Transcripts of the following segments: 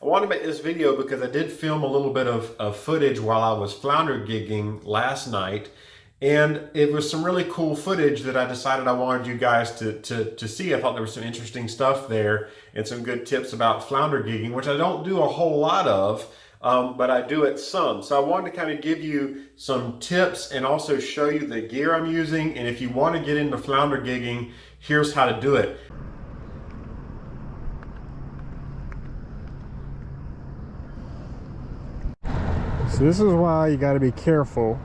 I wanted to make this video because I did film a little bit of footage while I was flounder gigging last night. And it was some really cool footage that I decided I wanted you guys to see. I thought there was some interesting stuff there and some good tips about flounder gigging, which I don't do a whole lot of, but I do it some. So I wanted to kind of give you some tips and also show you the gear I'm using. And if you want to get into flounder gigging, here's how to do it. So this is why you got to be careful.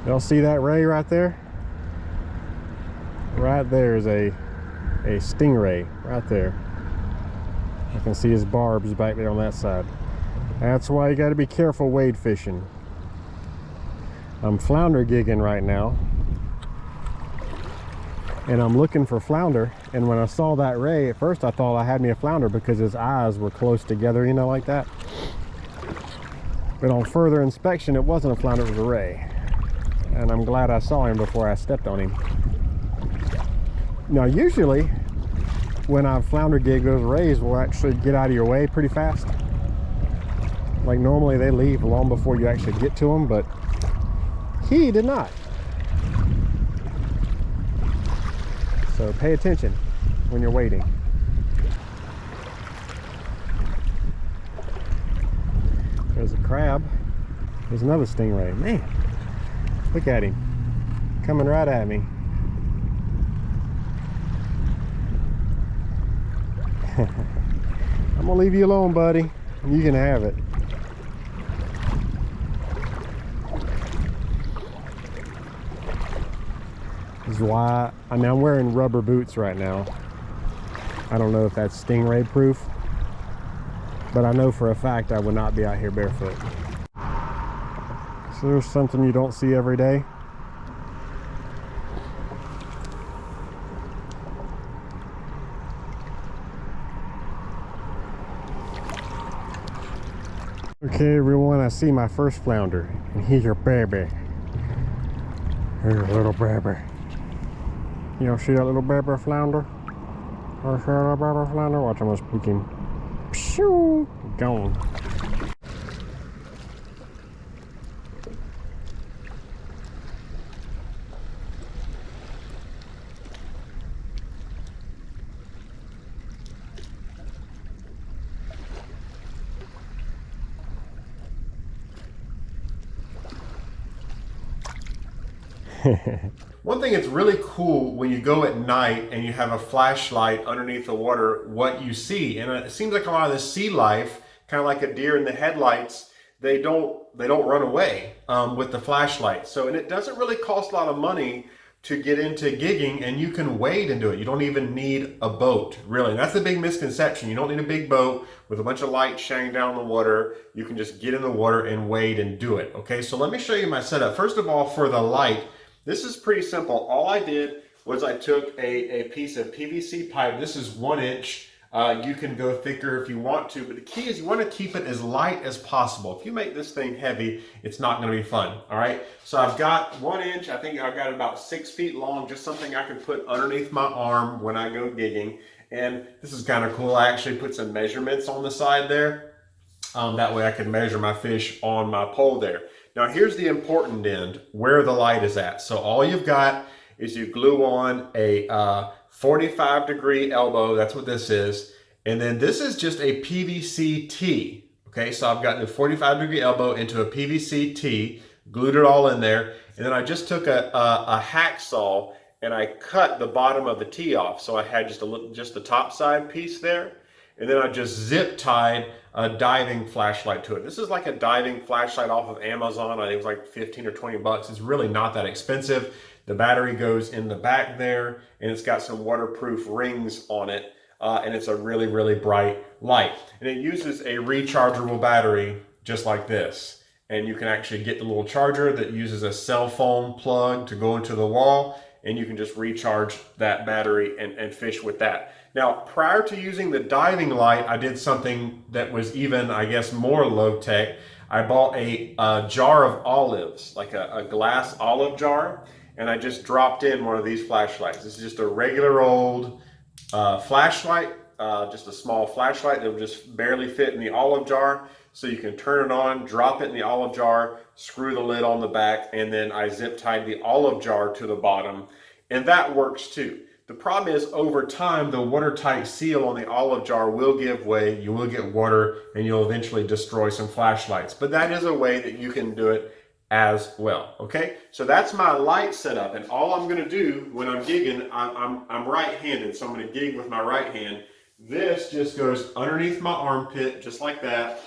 Y'all see that ray right there? Right there is a stingray right there. I can see his barbs back there on that side. That's why you got to be careful wade fishing. I'm flounder gigging right now, and I'm looking for flounder. And when I saw that ray, at first I thought I had me a flounder because his eyes were close together, you know, like that. But on further inspection, it wasn't a flounder, it was a ray. And I'm glad I saw him before I stepped on him. Now, usually when I flounder gig, those rays will actually get out of your way pretty fast. Like normally they leave long before you actually get to them, but he did not. So pay attention when you're wading. There's a crab. There's another stingray. Man, look at him. Coming right at me. I'm gonna leave you alone, buddy. You can have it. This is why I'm wearing rubber boots right now. I don't know if that's stingray proof, but I know for a fact I would not be out here barefoot. So there's something you don't see every day. Okay, everyone, I see my first flounder, and he's your baby. Here's a little baby. You don't see that little baby flounder? Or see that little baby flounder? Watch, I'm gonna spook him. Pshoo! Gone. One thing that's really cool when you go at night and you have a flashlight underneath the water, what you see, and it seems like a lot of the sea life, kind of like a deer in the headlights, they don't run away with the flashlight. So, and it doesn't really cost a lot of money to get into gigging, and you can wade and do it. You don't even need a boat, really. And that's the big misconception. You don't need a big boat with a bunch of lights shining down the water. You can just get in the water and wade and do it. Okay, so let me show you my setup. First of all, for the light, this is pretty simple. All I did was I took a piece of PVC pipe. This is 1 inch. You can go thicker if you want to, but the key is you want to keep it as light as possible. If you make this thing heavy, it's not going to be fun. All right. So I've got 1 inch. I think I've got about 6 feet long, just something I can put underneath my arm when I go gigging. And this is kind of cool. I actually put some measurements on the side there. That way I can measure my fish on my pole there. Now here's the important end, where the light is at. So all you've got is you glue on a 45-degree elbow, that's what this is. And then this is just a PVC T. Okay, so I've got the 45-degree elbow into a PVC T, glued it all in there. And then I just took a hacksaw and I cut the bottom of the T off. So I had just the top side piece there. And then I just zip tied a diving flashlight to it. This is like a diving flashlight off of Amazon. I think it was like 15 or 20 bucks. It's really not that expensive. The battery goes in the back there, and it's got some waterproof rings on it. And it's a really, really bright light. And it uses a rechargeable battery just like this. And you can actually get the little charger that uses a cell phone plug to go into the wall, and you can just recharge that battery and fish with that. Now, prior to using the diving light, I did something that was even, I guess, more low-tech. I bought a jar of olives, like a glass olive jar, and I just dropped in one of these flashlights. This is just a regular old flashlight, just a small flashlight that will just barely fit in the olive jar. So you can turn it on, drop it in the olive jar, screw the lid on the back, and then I zip tied the olive jar to the bottom, and that works too. The problem is, over time, the watertight seal on the olive jar will give way, you will get water, and you'll eventually destroy some flashlights. But that is a way that you can do it as well, okay? So that's my light setup, and all I'm gonna do when I'm gigging, I'm right-handed, so I'm gonna gig with my right hand. This just goes underneath my armpit, just like that,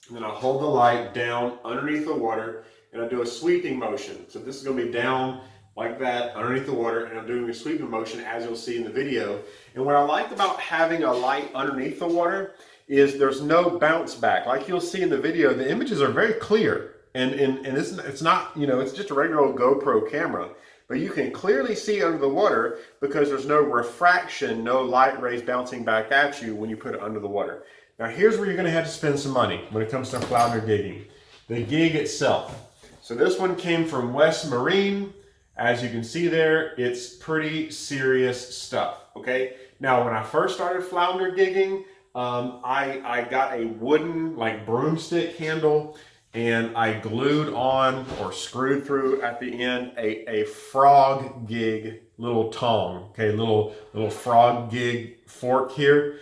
and then I hold the light down underneath the water, and I do a sweeping motion. So this is gonna be down like that underneath the water, and I'm doing a sweeping motion, as you'll see in the video. And what I like about having a light underneath the water is there's no bounce back. Like you'll see in the video, the images are very clear. And it's not, you know, it's just a regular old GoPro camera, but you can clearly see under the water because there's no refraction, no light rays bouncing back at you when you put it under the water. Now here's where you're gonna have to spend some money when it comes to flounder gigging. The gig itself. So this one came from West Marine. As you can see there, it's pretty serious stuff, okay? Now, when I first started flounder gigging, I got a wooden, like, broomstick handle, and I glued on, or screwed through at the end, a frog gig little tong, okay? Little frog gig fork here.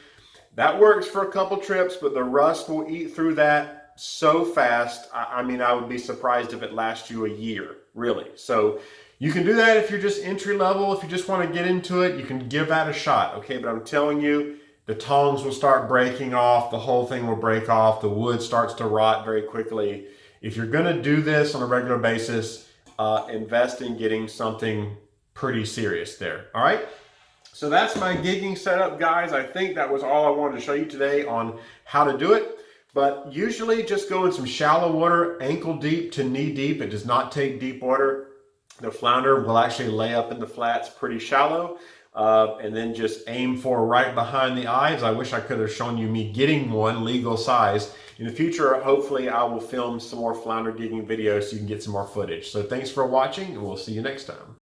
That works for a couple trips, but the rust will eat through that so fast. I mean, I would be surprised if it lasts you a year, really. So you can do that if you're just entry level. If you just want to get into it, you can give that a shot, okay? But I'm telling you, the tongs will start breaking off. The whole thing will break off. The wood starts to rot very quickly. If you're going to do this on a regular basis, invest in getting something pretty serious there, all right? So that's my gigging setup, guys. I think that was all I wanted to show you today on how to do it. But usually just go in some shallow water, ankle deep to knee deep. It does not take deep water. The flounder will actually lay up in the flats pretty shallow, and then just aim for right behind the eyes. I wish I could have shown you me getting one legal size. In the future, hopefully I will film some more flounder gigging videos so you can get some more footage. So thanks for watching, and we'll see you next time.